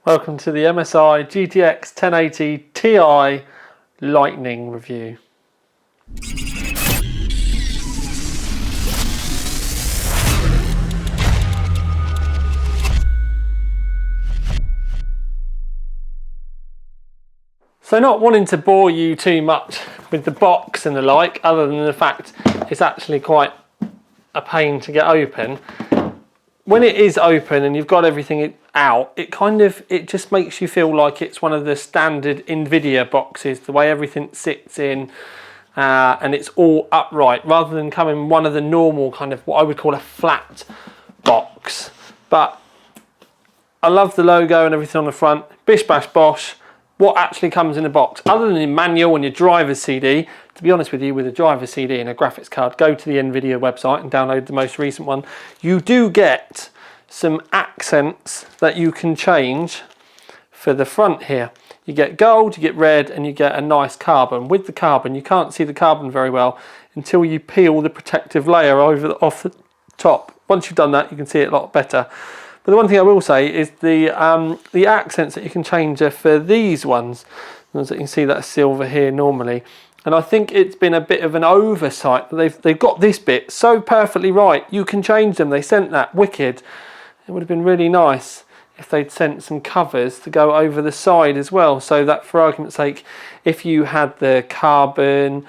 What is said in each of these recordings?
Welcome to the MSI GTX 1080 Ti Lightning review. So not wanting to bore you too much with the box and the like, other than the fact it's actually quite a pain to get open. When it is open and you've got everything out, it just makes you feel like it's one of the standard NVIDIA boxes, the way everything sits in and it's all upright, rather than coming one of the normal kind of what I would call a flat box. But I love the logo and everything on the front. Bish bash bosh. What actually comes in the box, other than your manual and your driver's CD. To be honest with you, with a driver's CD and a graphics card, go to the NVIDIA website and download the most recent one. You do get some accents that you can change for the front here. You get gold, you get red, and you get a nice carbon. With the carbon, you can't see the carbon very well until you peel the protective layer off the top. Once you've done that, you can see it a lot better. But the one thing I will say is the accents that you can change are for these ones. As you can see, that's silver here normally. And I think it's been a bit of an oversight. They've got this bit so perfectly right. You can change them. They sent that wicked. It would have been really nice if they'd sent some covers to go over the side as well, so that for argument's sake, if you had the carbon,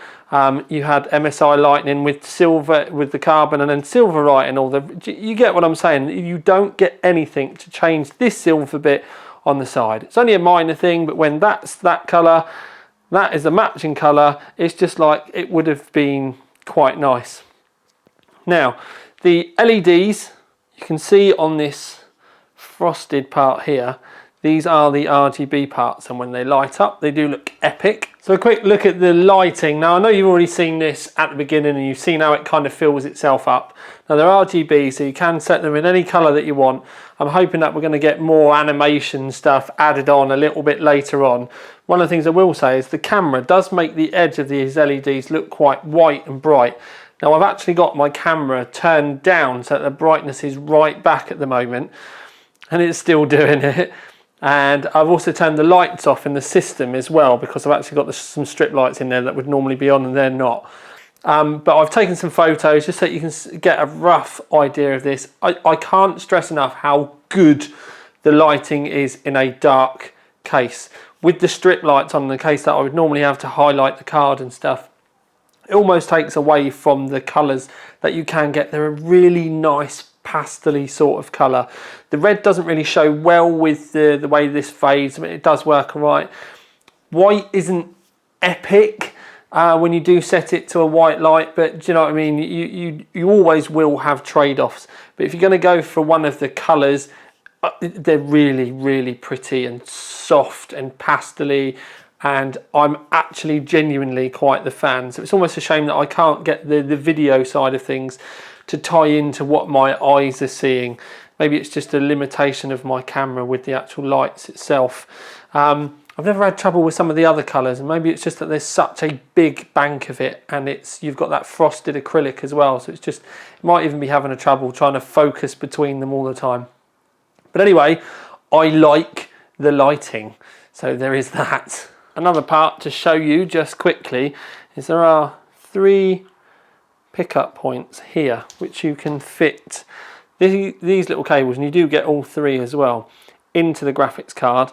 you had MSI Lightning with silver, with the carbon, and then silver writing, you get what I'm saying. You don't get anything to change this silver bit on the side. It's only a minor thing, but when that's that colour, that is a matching colour, it's just like it would have been quite nice. Now, the LEDs, you can see on this frosted part here, these are the RGB parts, and when they light up they do look epic. So a quick look at the lighting. Now I know you've already seen this at the beginning and you've seen how it kind of fills itself up. Now they're RGB, so you can set them in any colour that you want. I'm hoping that we're going to get more animation stuff added on a little bit later on. One of the things I will say is the camera does make the edge of these LEDs look quite white and bright. Now I've actually got my camera turned down so that the brightness is right back at the moment, and it's still doing it. And I've also turned the lights off in the system as well, because I've actually got some strip lights in there that would normally be on and they're not. But I've taken some photos just so you can get a rough idea of this. I can't stress enough how good the lighting is in a dark case. With the strip lights on the case that I would normally have to highlight the card and stuff, it almost takes away from the colours that you can get. They're a really nice pastel-y sort of colour. The red doesn't really show well with the way this fades. I mean, it does work alright. White isn't epic when you do set it to a white light, but do you know what I mean? You always will have trade-offs. But if you're going to go for one of the colours, they're really, really pretty and soft and pastel-y, and I'm actually genuinely quite the fan. So it's almost a shame that I can't get the video side of things to tie into what my eyes are seeing. Maybe it's just a limitation of my camera with the actual lights itself. I've never had trouble with some of the other colours, and maybe it's just that there's such a big bank of it, and you've got that frosted acrylic as well, so it might even be having a trouble trying to focus between them all the time. But anyway, I like the lighting, so there is that. Another part to show you just quickly is there are 3 pickup points here which you can fit these little cables, and you do get all 3 as well, into the graphics card,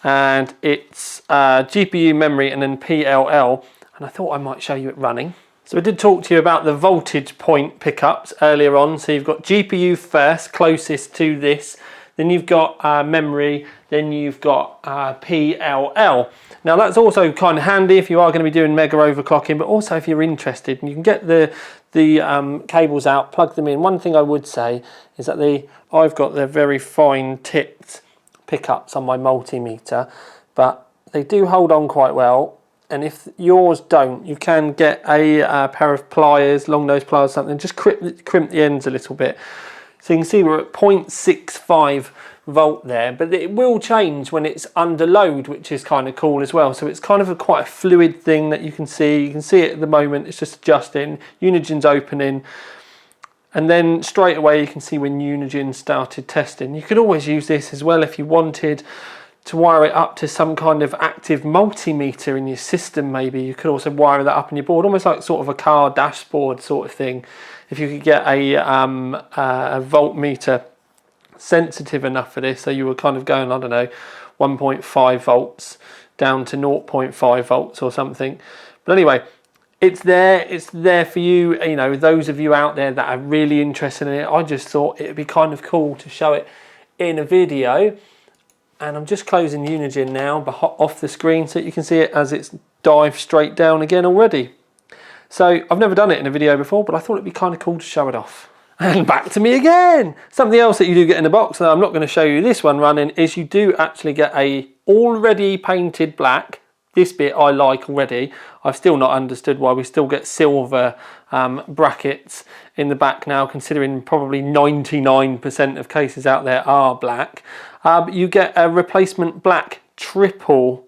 and it's GPU, memory, and then PLL, and I thought I might show you it running. So I did talk to you about the voltage point pickups earlier on. So you've got GPU first, closest to this, then you've got memory, then you've got PLL. Now that's also kind of handy if you are going to be doing mega overclocking, but also if you're interested, and you can get the cables out, plug them in. One thing I would say is that I've got the very fine tipped pickups on my multimeter, but they do hold on quite well. And if yours don't, you can get a pair of pliers, long nose pliers, something, just crimp the ends a little bit. So you can see we're at 0.65 volt there, but it will change when it's under load, which is kind of cool as well. So it's kind of quite a fluid thing that you can see. You can see it at the moment, it's just adjusting. Unigen's opening, and then straight away you can see when Unigen started testing. You could always use this as well if you wanted to wire it up to some kind of active multimeter in your system. Maybe you could also wire that up in your board, almost like sort of a car dashboard sort of thing. If you could get a voltmeter sensitive enough for this, so you were kind of going, I don't know, 1.5 volts down to 0.5 volts or something. But anyway, it's there for you, you know, those of you out there that are really interested in it. I just thought it'd be kind of cool to show it in a video. And I'm just closing Unigine now off the screen so you can see it as it's dived straight down again already. So I've never done it in a video before, but I thought it'd be kind of cool to show it off. And back to me again. Something else that you do get in the box, and I'm not going to show you this one running, is you do actually get a already painted black. This bit I like already. I've still not understood why we still get silver brackets in the back now, considering probably 99% of cases out there are black. You get a replacement black triple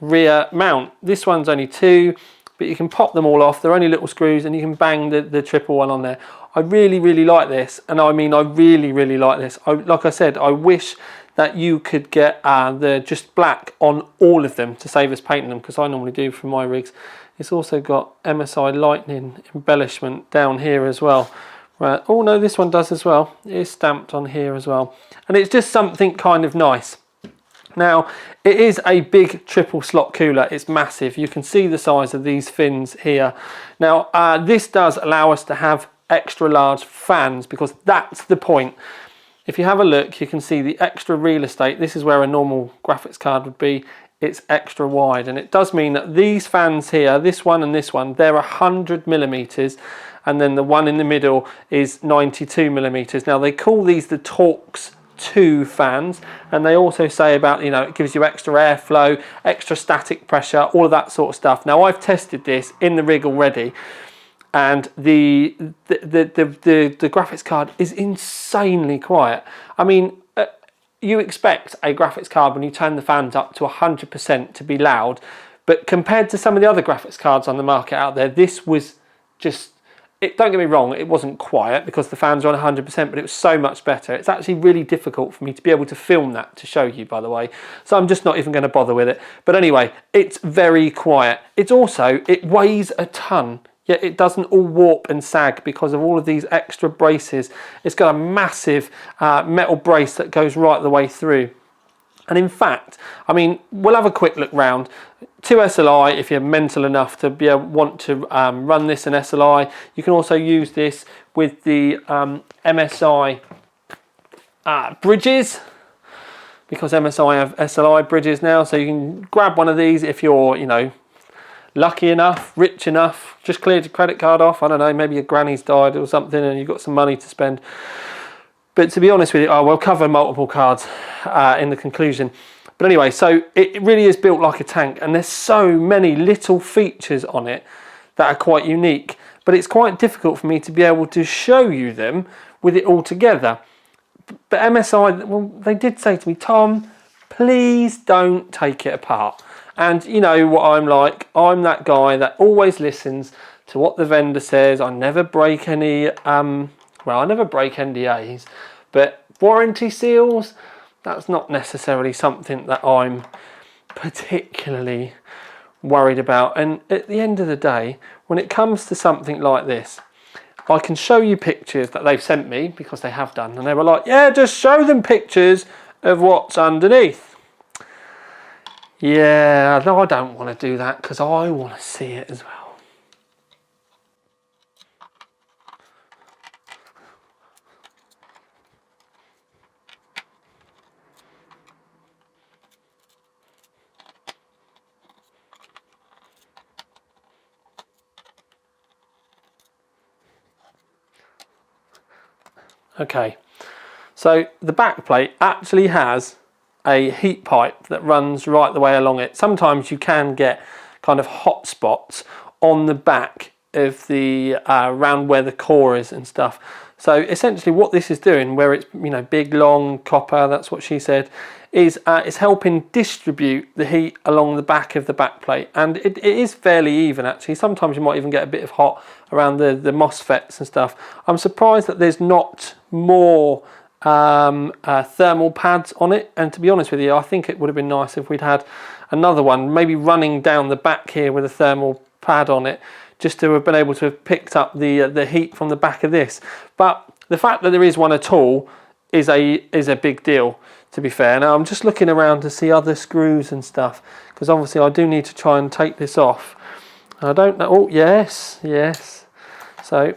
rear mount. This one's only 2, but you can pop them all off. They're only little screws, and you can bang the triple one on there. I really like this, and I mean I really like this. Like I said, I wish that you could get the just black on all of them to save us painting them, because I normally do for my rigs. It's also got MSI Lightning embellishment down here as well. Right. Oh no, this one does as well. It is stamped on here as well, and it's just something kind of nice. Now, it is a big triple slot cooler. It's massive. You can see the size of these fins here. Now, this does allow us to have extra large fans, because that's the point. If you have a look, you can see the extra real estate. This is where a normal graphics card would be. It's extra wide, and it does mean that these fans here, this one and this one, they're 100 millimeters, and then the one in the middle is 92 millimeters. Now, they call these the Torx 2 fans, and they also say about, you know, it gives you extra airflow, extra static pressure, all of that sort of stuff. Now, I've tested this in the rig already, and the graphics card is insanely quiet. I mean, you expect a graphics card when you turn the fans up to 100% to be loud, but compared to some of the other graphics cards on the market out there, this was just, don't get me wrong, it wasn't quiet because the fans are on 100%, but it was so much better. It's actually really difficult for me to be able to film that to show you, by the way, so I'm just not even going to bother with it. But anyway, it's very quiet. It's also, it weighs a ton, yet it doesn't all warp and sag because of all of these extra braces. It's got a massive metal brace that goes right the way through. And in fact, I mean, we'll have a quick look round. 2 SLI, if you're mental enough to be able, want to run this in SLI. You can also use this with the MSI bridges, because MSI have SLI bridges now. So you can grab one of these if you're, you know, lucky enough, rich enough, just cleared your credit card off. I don't know, maybe your granny's died or something and you've got some money to spend. But to be honest with you, we'll cover multiple cards in the conclusion. But anyway, so it really is built like a tank, and there's so many little features on it that are quite unique. But it's quite difficult for me to be able to show you them with it all together. But MSI, well, they did say to me, Tom, please don't take it apart. And you know what I'm like. I'm that guy that always listens to what the vendor says. I never break any, well, I never break NDAs, but warranty seals, that's not necessarily something that I'm particularly worried about. And at the end of the day, when it comes to something like this, I can show you pictures that they've sent me, because they have done, and they were like, yeah, just show them pictures of what's underneath. Yeah, no, I don't want to do that because I want to see it as well. Okay, so the back plate actually has a heat pipe that runs right the way along it. Sometimes you can get kind of hot spots on the back of the around where the core is and stuff. So essentially what this is doing, where it's, you know, big long copper, that's what she said, is it's helping distribute the heat along the back of the back plate, and it is fairly even actually. Sometimes you might even get a bit of hot around the MOSFETs and stuff. I'm surprised that there's not more thermal pads on it, and to be honest with you, I think it would have been nice if we'd had another one, maybe running down the back here with a thermal pad on it, just to have been able to have picked up the heat from the back of this. But the fact that there is one at all is a big deal, to be fair. Now I'm just looking around to see other screws and stuff, because obviously I do need to try and take this off. I don't know. Oh yes, yes. So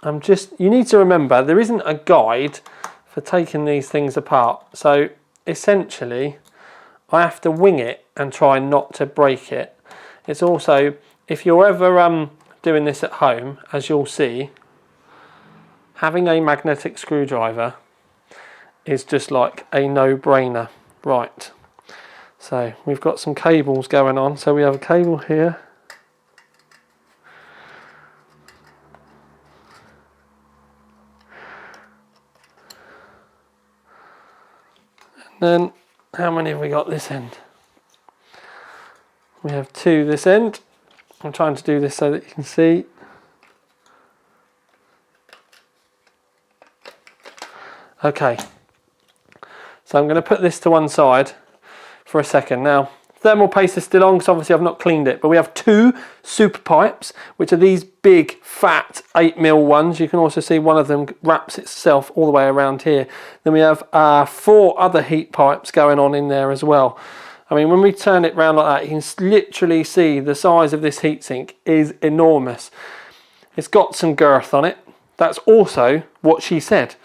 you need to remember there isn't a guide for taking these things apart. So essentially I have to wing it and try not to break it. It's also, if you're ever doing this at home, as you'll see, having a magnetic screwdriver is just like a no-brainer. Right, so we've got some cables going on. So we have a cable here. And then, how many have we got this end? We have 2 this end. I'm trying to do this so that you can see. Okay, so I'm going to put this to one side for a second. Now, thermal paste is still on because obviously I've not cleaned it, but we have 2 super pipes, which are these big fat 8mm ones. You can also see one of them wraps itself all the way around here. Then we have 4 other heat pipes going on in there as well. I mean, when we turn it round like that, you can literally see the size of this heatsink is enormous. It's got some girth on it. That's also what she said.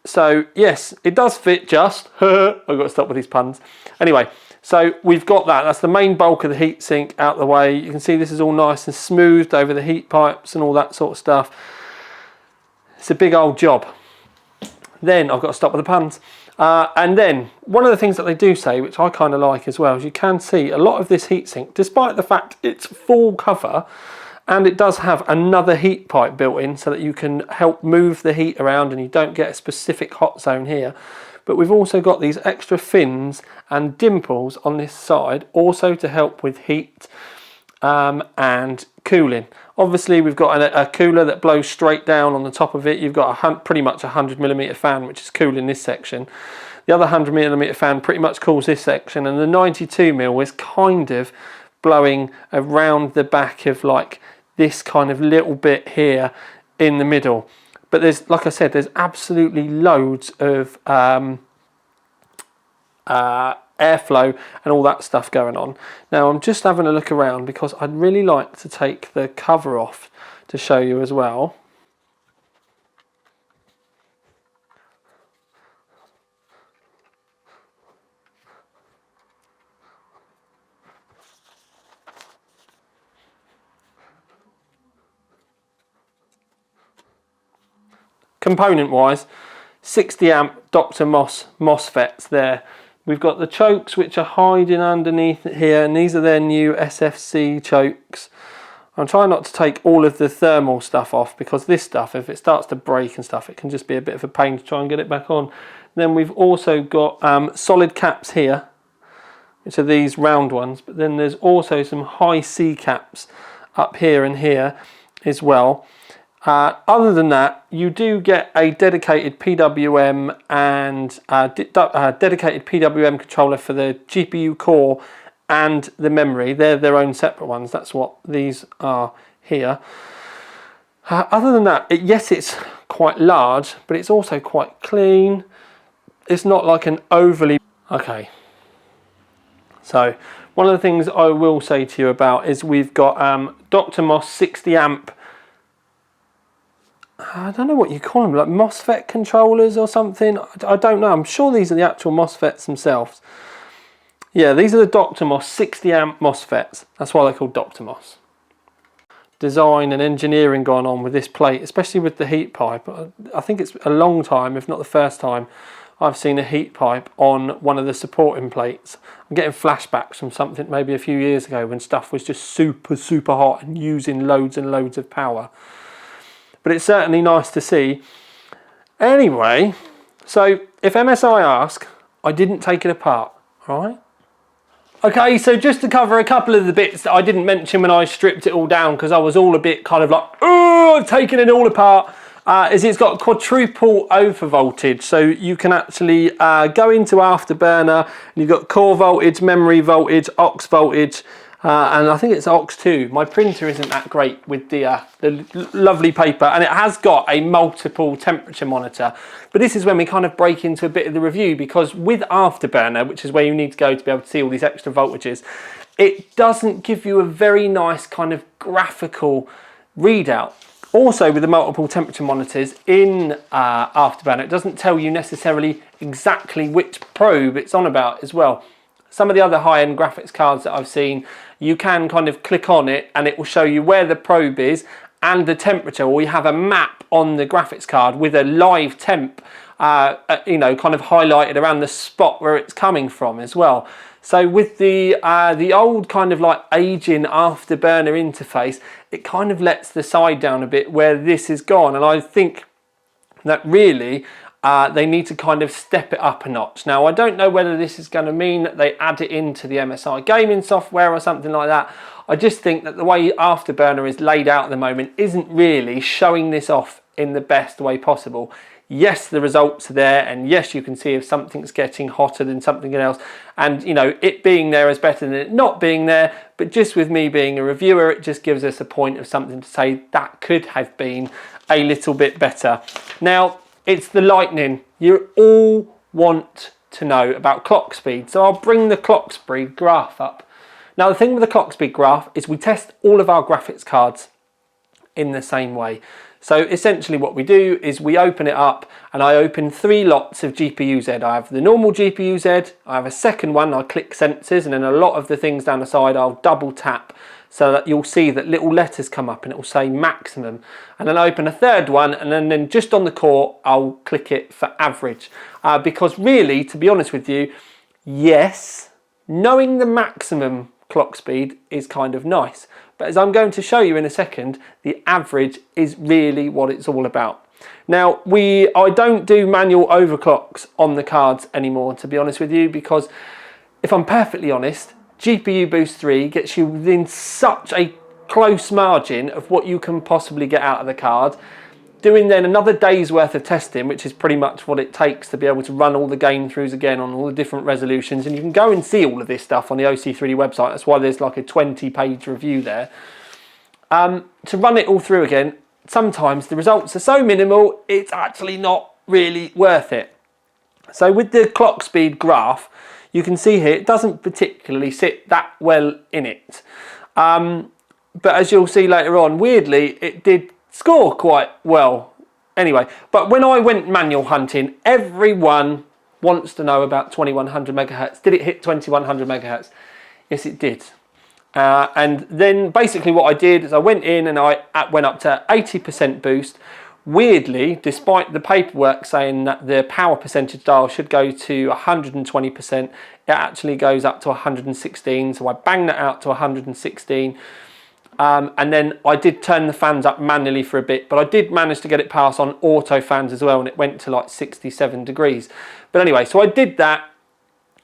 So yes, it does fit just. I've got to stop with these puns. Anyway, so we've got that. That's the main bulk of the heatsink out the way. You can see this is all nice and smoothed over the heat pipes and all that sort of stuff. It's a big old job. Then I've got to stop with the puns. And then one of the things that they do say, which I kind of like as well, is you can see a lot of this heatsink, despite the fact it's full cover, and it does have another heat pipe built in so that you can help move the heat around and you don't get a specific hot zone here. But we've also got these extra fins and dimples on this side, also to help with heat and cooling. Obviously we've got a cooler that blows straight down on the top of it. You've got pretty much a 100mm fan, which is cooling this section. The other 100mm fan pretty much cools this section, and the 92mm is kind of blowing around the back of like this kind of little bit here in the middle. But there's, like I said, there's absolutely loads of airflow and all that stuff going on. Now I'm just having a look around because I'd really like to take the cover off to show you as well. Component wise, 60 amp Dr. Moss MOSFETs there. We've got the chokes which are hiding underneath it here, and these are their new SFC chokes. I'm trying not to take all of the thermal stuff off, because this stuff, if it starts to break and stuff, it can just be a bit of a pain to try and get it back on. Then we've also got solid caps here, which are these round ones, but then there's also some high C caps up here and here as well. Other than that, you do get a dedicated PWM and dedicated PWM controller for the GPU core and the memory. They're their own separate ones. That's what these are here. Other than that, yes, it's quite large, but it's also quite clean. It's not like an overly... Okay. So, one of the things I will say to you about is we've got Dr. Moss 60 amp... I don't know what you call them, like MOSFET controllers or something. I don't know. I'm sure these are the actual MOSFETs themselves. Yeah, these are the Dr. Moss 60 amp MOSFETs. That's why they're called Dr. Moss. Design and engineering going on with this plate, especially with the heat pipe. I think it's a long time, if not the first time, I've seen a heat pipe on one of the supporting plates. I'm getting flashbacks from something maybe a few years ago when stuff was just super, super hot and using loads and loads of power. But it's certainly nice to see. Anyway, so if MSI ask, I didn't take it apart, all right? Okay, so just to cover a couple of the bits that I didn't mention when I stripped it all down, because I was all a bit kind of like, oh, I've taken it all apart. is it's got quadruple overvoltage, so you can actually go into Afterburner, and you've got core voltage, memory voltage, aux voltage, and I think it's aux 2. My printer isn't that great with the lovely paper, and it has got a multiple temperature monitor. But this is when we kind of break into a bit of the review, because with Afterburner, which is where you need to go to be able to see all these extra voltages, it doesn't give you a very nice kind of graphical readout. Also, with the multiple temperature monitors in Afterburner, it doesn't tell you necessarily exactly which probe it's on about as well. Some of the other high-end graphics cards that I've seen, you can kind of click on it and it will show you where the probe is and the temperature, or you have a map on the graphics card with a live temp, you know, kind of highlighted around the spot where it's coming from as well. So with the old kind of like aging Afterburner interface, it kind of lets the side down a bit where this is gone, and I think that really they need to kind of step it up a notch. Now, I don't know whether this is going to mean that they add it into the MSI gaming software or something like that. I just think that the way Afterburner is laid out at the moment isn't really showing this off in the best way possible. Yes, the results are there, and yes, you can see if something's getting hotter than something else, and you know, it being there is better than it not being there. But just with me being a reviewer, it just gives us a point of something to say that could have been a little bit better. Now, it's the Lightning. You all want to know about clock speed, so I'll bring the clock speed graph up. Now, the thing with the clock speed graph is we test all of our graphics cards in the same way. So essentially what we do is we open it up, and I open 3 lots of GPU-Z. I have the normal GPU-Z, I have a second one, I click sensors, and then a lot of the things down the side I'll double tap so that you'll see that little letters come up and it will say maximum. And then I open a third one, and then just on the core I'll click it for average. Because really, to be honest with you, yes, knowing the maximum clock speed is kind of nice. But as I'm going to show you in a second, the average is really what it's all about. Now, I don't do manual overclocks on the cards anymore, to be honest with you, because if I'm perfectly honest, GPU Boost 3 gets you within such a close margin of what you can possibly get out of the card. Doing then another day's worth of testing, which is pretty much what it takes to be able to run all the game throughs again on all the different resolutions, and you can go and see all of this stuff on the OC3D website. That's why there's like a 20-page review there. To run it all through again, sometimes the results are so minimal, it's actually not really worth it. So with the clock speed graph, you can see here, it doesn't particularly sit that well in it. But as you'll see later on, weirdly, it did score quite well anyway. But when I went manual hunting, everyone wants to know about 2100 megahertz. Did it hit 2100 megahertz? Yes, it did. And then basically what I did is I went in and I went up to 80% boost. Weirdly, despite the paperwork saying that the power percentage dial should go to 120%, it actually goes up to 116. So I banged that out to 116. And then I did turn the fans up manually for a bit, but I did manage to get it past on auto fans as well, and it went to like 67 degrees. But anyway, so I did that,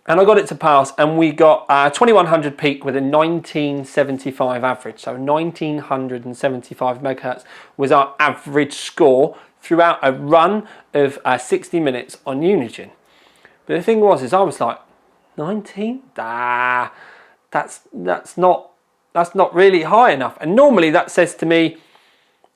and I got it to pass, and we got 2100 peak with a 1975 average. So 1975 megahertz was our average score throughout a run of 60 minutes on Unigine. But the thing was, I was like, 19? That's not really high enough. And normally that says to me,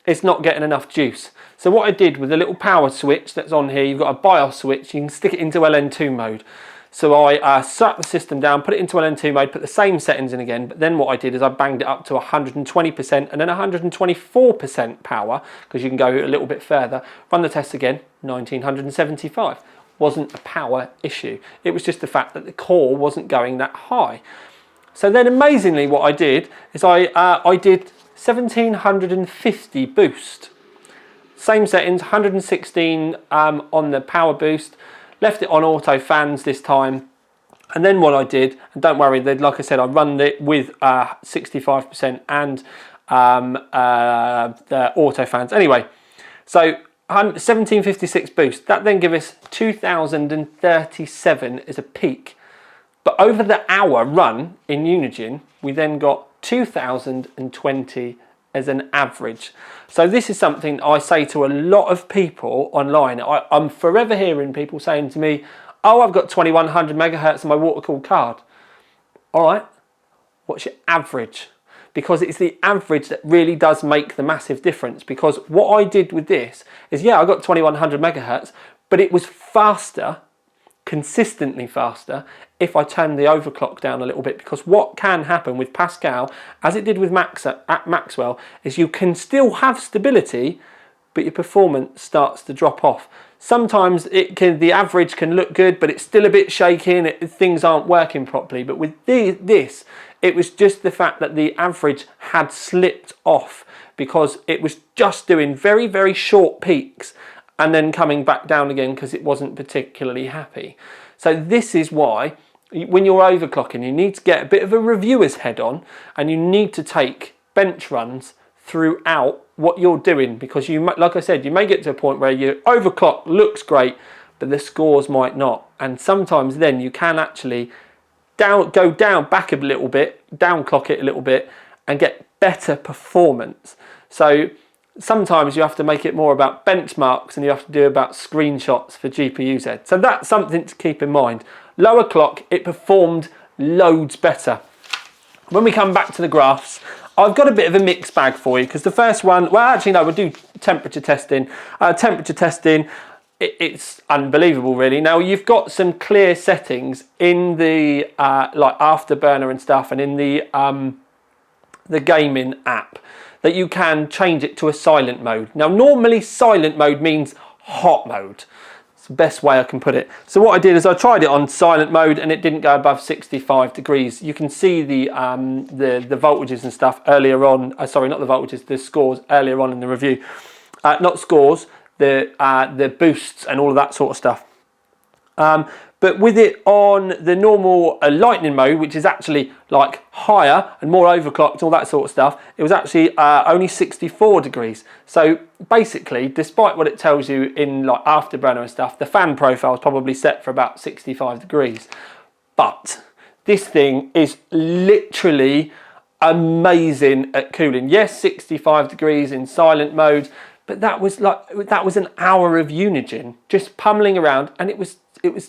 it's not getting enough juice. So what I did with the little power switch that's on here, you've got a BIOS switch, you can stick it into LN2 mode. So I shut the system down, put it into LN2 mode, put the same settings in again, but then what I did is I banged it up to 120% and then 124% power, because you can go a little bit further. Run the test again, 1975. Wasn't a power issue. It was just the fact that the core wasn't going that high. So then amazingly what I did is I did 1750 boost. Same settings, 116 on the power boost. Left it on auto fans this time. And then what I did, and don't worry, like I said, I run it with 65% and the auto fans. Anyway, so 1756 boost. That then gives us 2037 as a peak. But over the hour run in Unigine, we then got 2020 as an average. So this is something I say to a lot of people online. I'm forever hearing people saying to me, oh, I've got 2100 megahertz on my water-cooled card. All right, what's your average? Because it's the average that really does make the massive difference. Because what I did with this is, yeah, I got 2100 megahertz, but it was faster, consistently faster, if I turned the overclock down a little bit. Because what can happen with Pascal, as it did with at Maxwell, is you can still have stability, but your performance starts to drop off. Sometimes the average can look good, but it's still a bit shaky and things aren't working properly. But with this, it was just the fact that the average had slipped off because it was just doing very, very short peaks and then coming back down again because it wasn't particularly happy. So this is why when you're overclocking, you need to get a bit of a reviewer's head on, and you need to take bench runs throughout what you're doing, because you, like I said, you may get to a point where your overclock looks great, but the scores might not. And sometimes then you can actually go down back a little bit, downclock it a little bit, and get better performance. So sometimes you have to make it more about benchmarks and you have to do about screenshots for GPU-Z. So that's something to keep in mind. Lower clock, it performed loads better. When we come back to the graphs, I've got a bit of a mixed bag for you, because the first one, well, actually no, we'll do temperature testing. It's unbelievable, really. Now, you've got some clear settings in the like Afterburner and stuff, and in the gaming app, that you can change it to a silent mode. Now, normally silent mode means hot mode. It's the best way I can put it. So what I did is I tried it on silent mode and it didn't go above 65 degrees. You can see the voltages and stuff earlier on. Sorry, not the voltages, the scores earlier on in the review. Not scores, the boosts and all of that sort of stuff. But with it on the normal lightning mode, which is actually like higher and more overclocked, all that sort of stuff, it was actually only 64 degrees. So basically, despite what it tells you in like Afterburner and stuff, the fan profile is probably set for about 65 degrees. But this thing is literally amazing at cooling. Yes, 65 degrees in silent mode, but that was an hour of Unigine just pummeling around, and it was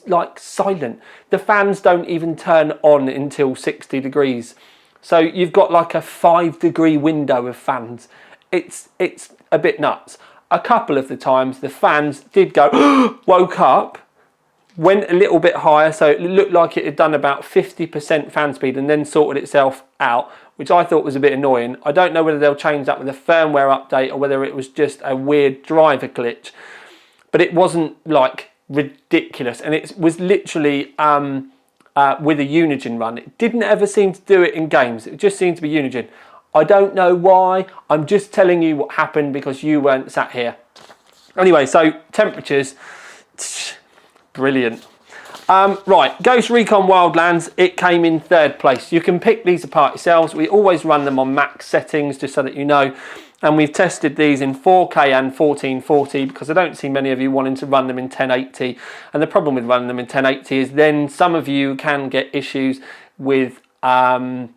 like silent. The fans don't even turn on until 60 degrees. So you've got like a 5-degree window of fans. It's a bit nuts. A couple of the times the fans did go, woke up, went a little bit higher, so it looked like it had done about 50% fan speed and then sorted itself out, which I thought was a bit annoying. I don't know whether they'll change that with a firmware update or whether it was just a weird driver glitch, but it wasn't like ridiculous, and it was literally with a Unigine run. It didn't ever seem to do it in games. It just seemed to be Unigine. I don't know why. I'm just telling you what happened because you weren't sat here. Anyway, so temperatures, brilliant. Right, Ghost Recon Wildlands, it came in 3rd place. You can pick these apart yourselves. We always run them on max settings just so that you know. And we've tested these in 4K and 1440 because I don't see many of you wanting to run them in 1080. And the problem with running them in 1080 is then some of you can get issues with for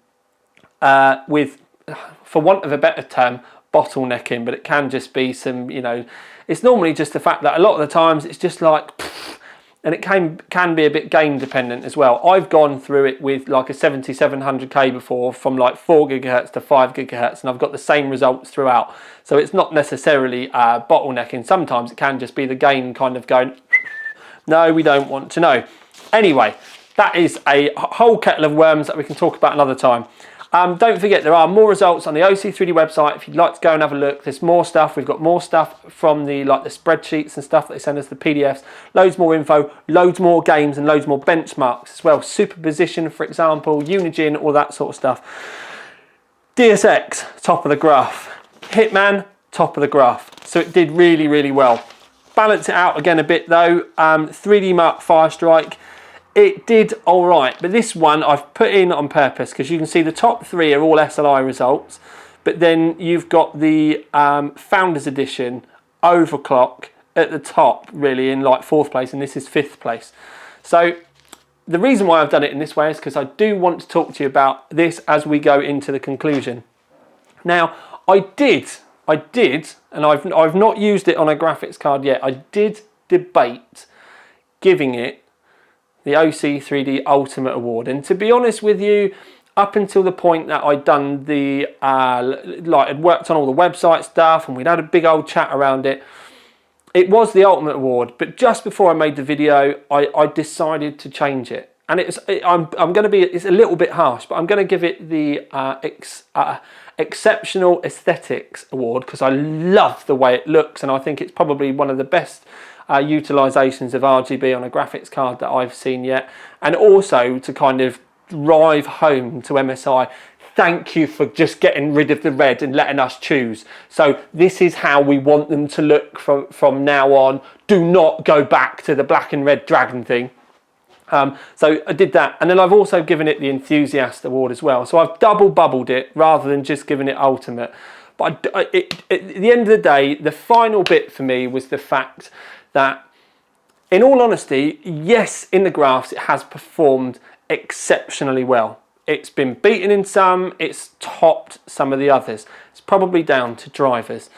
want of a better term, bottlenecking. But it can just be some, you know, it's normally just the fact that a lot of the times it's just like, and it can be a bit game dependent as well. I've gone through it with like a 7700K before, from like 4 gigahertz to 5 gigahertz, and I've got the same results throughout. So it's not necessarily bottlenecking. Sometimes it can just be the game kind of going, no, we don't want to know. Anyway, that is a whole kettle of worms that we can talk about another time. Don't forget, there are more results on the OC3D website if you'd like to go and have a look. There's more stuff. We've got more stuff from the spreadsheets and stuff that they send us, the PDFs. Loads more info, loads more games, and loads more benchmarks as well. Superposition, for example, Unigine, all that sort of stuff. DSX, top of the graph. Hitman, top of the graph. So it did really, really well. Balance it out again a bit though. 3D Mark Firestrike. It did all right, but this one I've put in on purpose because you can see the top 3 are all SLI results, but then you've got the Founders Edition overclock at the top, really, in like 4th place, and this is 5th place. So the reason why I've done it in this way is because I do want to talk to you about this as we go into the conclusion. Now, I did, and I've not used it on a graphics card yet. I did debate giving it the OC3D Ultimate Award, and to be honest with you, up until the point that I'd done the like I'd worked on all the website stuff and we'd had a big old chat around it, it was the Ultimate Award. But just before I made the video, I decided to change it, and I'm going to be, it's a little bit harsh, but I'm going to give it the Exceptional Aesthetics Award, because I love the way it looks, and I think it's probably one of the best utilisations of RGB on a graphics card that I've seen yet. And also to kind of drive home to MSI, thank you for just getting rid of the red and letting us choose. So this is how we want them to look from now on. Do not go back to the black and red dragon thing. So I did that, and then I've also given it the Enthusiast Award as well. So I've double bubbled it rather than just giving it Ultimate. But at the end of the day, the final bit for me was the fact that, in all honesty, yes, in the graphs it has performed exceptionally well. It's been beaten in some, it's topped some of the others. It's probably down to drivers.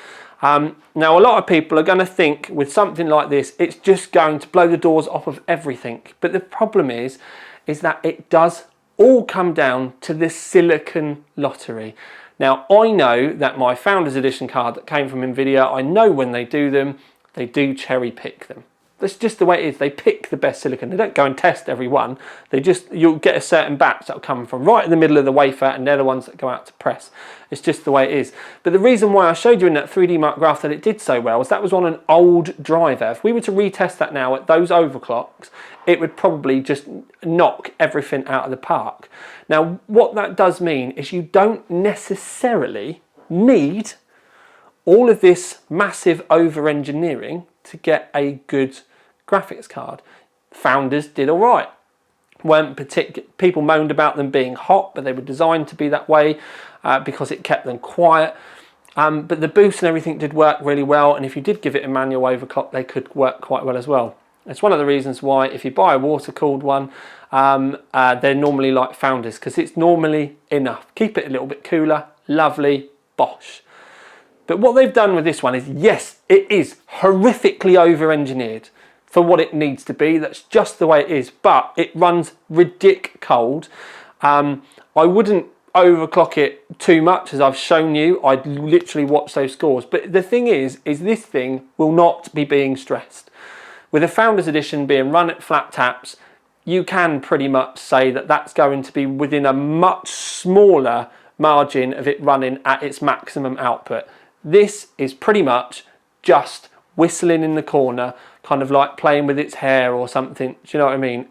Now, a lot of people are going to think with something like this, it's just going to blow the doors off of everything. But the problem is that it does all come down to the silicon lottery. Now, I know that my Founders Edition card that came from NVIDIA, I know when they do them, they do cherry pick them. That's just the way it is. They pick the best silicon. They don't go and test every one. They just, you'll get a certain batch that'll come from right in the middle of the wafer, and they're the ones that go out to press. It's just the way it is. But the reason why I showed you in that 3D Mark graph that it did so well was that was on an old driver. If we were to retest that now at those overclocks, it would probably just knock everything out of the park. Now, what that does mean is you don't necessarily need all of this massive over-engineering to get a good graphics card. Founders did all right. People moaned about them being hot, but they were designed to be that way because it kept them quiet. But the boost and everything did work really well, and if you did give it a manual overclock, they could work quite well as well. It's one of the reasons why if you buy a water-cooled one, they're normally like Founders, because it's normally enough. Keep it a little bit cooler, lovely, bosh. But what they've done with this one is, yes, it is horrifically over-engineered for what it needs to be. That's just the way it is, but it runs ridic cold. I wouldn't overclock it too much, as I've shown you. I'd literally watch those scores. But the thing is this thing will not be being stressed. With a Founders Edition being run at flat taps, you can pretty much say that that's going to be within a much smaller margin of it running at its maximum output. This is pretty much just whistling in the corner, kind of like playing with its hair or something. Do you know what I mean?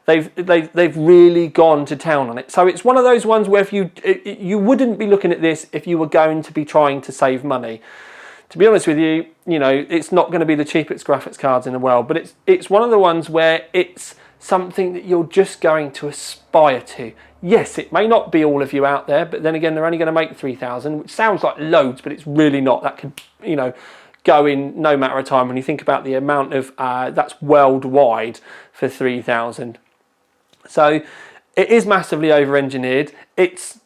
They've really gone to town on it. So it's one of those ones where if you wouldn't be looking at this if you were going to be trying to save money. To be honest with you, you know, it's not going to be the cheapest graphics cards in the world, but it's one of the ones where it's something that you're just going to aspire to. Yes, it may not be all of you out there, but then again, they're only going to make 3,000, which sounds like loads, but it's really not. That could, you know, go in no matter of time when you think about the amount of, that's worldwide for 3,000. So it is massively over-engineered. It's,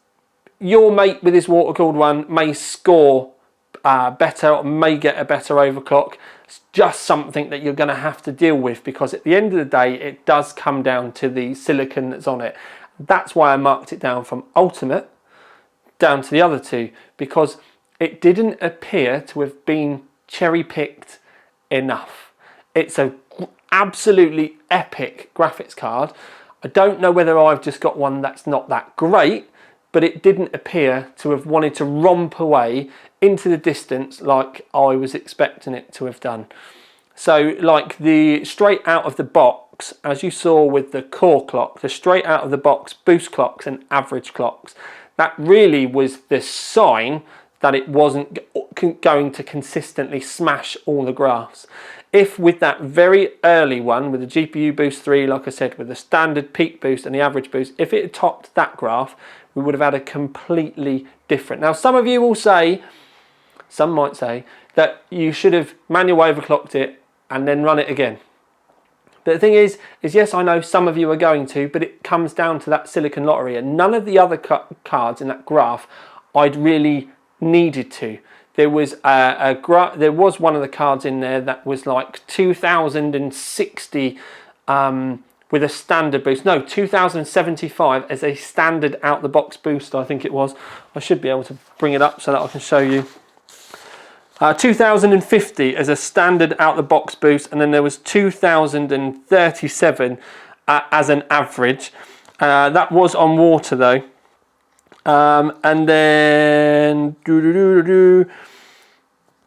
your mate with his water-cooled one may score better, or may get a better overclock. It's just something that you're going to have to deal with, because at the end of the day, it does come down to the silicon that's on it. That's why I marked it down from Ultimate down to the other two, because it didn't appear to have been cherry-picked enough. It's a absolutely epic graphics card. I don't know whether I've just got one that's not that great, but it didn't appear to have wanted to romp away into the distance like I was expecting it to have done. So like the straight out of the box, as you saw with the core clock, the straight out of the box boost clocks and average clocks, that really was the sign that it wasn't going to consistently smash all the graphs. If with that very early one, with the GPU boost 3, like I said, with the standard peak boost and the average boost, if it had topped that graph, we would have had a completely different. Now, some of you will say, some might say, that you should have manual overclocked it and then run it again. But the thing is yes, I know some of you are going to, but it comes down to that silicon lottery, and none of the other cards in that graph I'd really needed to. There was there was one of the cards in there that was like 2060 with a standard boost. No, 2075 as a standard out the box boost, I think it was. I should be able to bring it up so that I can show you. 2050 as a standard out the box boost, and then there was 2037 as an average. That was on water though. And then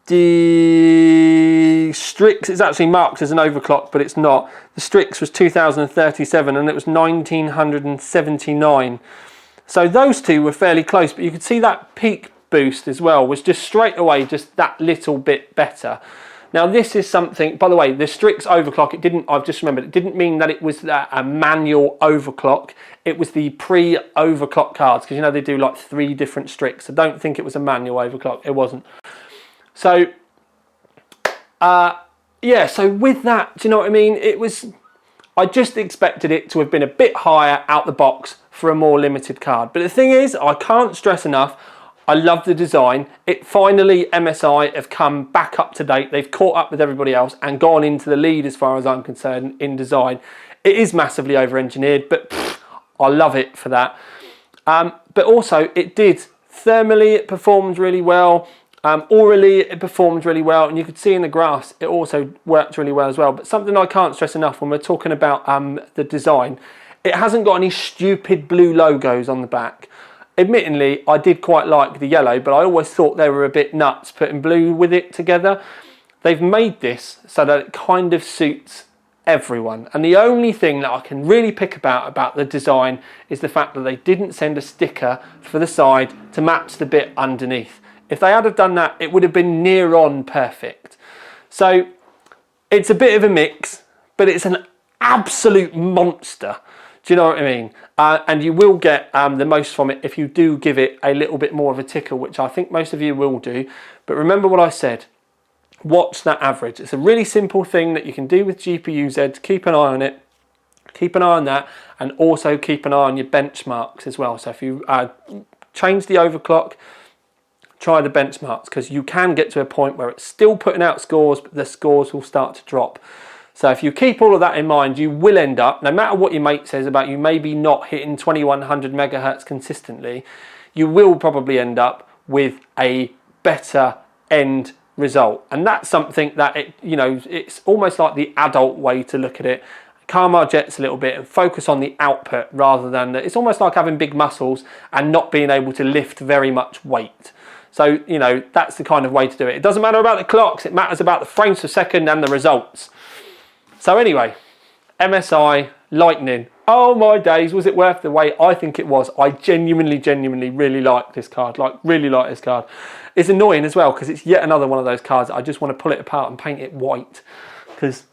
the Strix is actually marked as an overclock, but it's not. The Strix was 2037 and it was 1979. So those two were fairly close, but you could see that peak boost as well was just straight away just that little bit better. Now this is something, by the way, the Strix overclock, I've just remembered, it didn't mean that it was a manual overclock. It was the pre-overclock cards, because you know they do like 3 different Strix. I don't think it was a manual overclock, it wasn't. So, yeah, so with that, do you know what I mean? I just expected it to have been a bit higher out the box for a more limited card. But the thing is, I can't stress enough, I love the design. It finally, MSI have come back up to date. They've caught up with everybody else and gone into the lead as far as I'm concerned in design. It is massively over-engineered, but I love it for that. But also, it did. Thermally, it performed really well. Orally, it performed really well. And you could see in the graphs, it also worked really well as well. But something I can't stress enough when we're talking about the design, it hasn't got any stupid blue logos on the back. Admittedly, I did quite like the yellow, but I always thought they were a bit nuts putting blue with it together. They've made this so that it kind of suits everyone. And the only thing that I can really pick about the design is the fact that they didn't send a sticker for the side to match the bit underneath. If they had have done that, it would have been near on perfect. So it's a bit of a mix, but it's an absolute monster. Do you know what I mean? And you will get the most from it if you do give it a little bit more of a tickle, which I think most of you will do. But remember what I said, watch that average. It's a really simple thing that you can do with GPU-Z to keep an eye on it. Keep an eye on that, and also keep an eye on your benchmarks as well. So if you change the overclock, try the benchmarks, because you can get to a point where it's still putting out scores, but the scores will start to drop. So if you keep all of that in mind, you will end up, no matter what your mate says about you maybe not hitting 2100 megahertz consistently, you will probably end up with a better end result. And that's something that, it's almost like the adult way to look at it. Calm our jets a little bit and focus on the output rather than, it's almost like having big muscles and not being able to lift very much weight. So, that's the kind of way to do it. It doesn't matter about the clocks, it matters about the frames per second and the results. So anyway, MSI Lightning. Oh my days, was it worth the wait? I think it was. I genuinely really like this card. Really like this card. It's annoying as well because it's yet another one of those cards that I just want to pull it apart and paint it white. Because,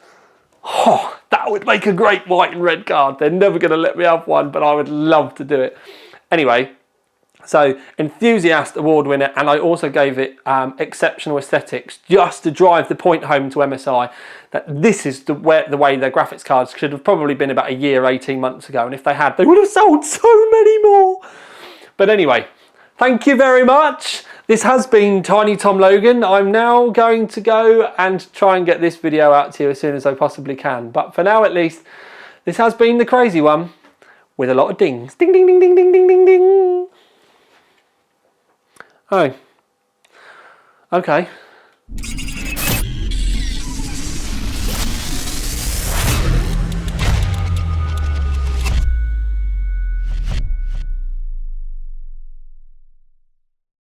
that would make a great white and red card. They're never going to let me have one, but I would love to do it. Anyway, so Enthusiast award winner, and I also gave it exceptional aesthetics just to drive the point home to MSI that this is the way their graphics cards should have probably been about a year, 18 months ago, and if they had, they would have sold so many more. But anyway, thank you very much. This has been Tiny Tom Logan. I'm now going to go and try and get this video out to you as soon as I possibly can. But for now, at least, this has been the crazy one with a lot of dings. Ding, ding, ding, ding, ding, ding, ding, ding. Oh, okay.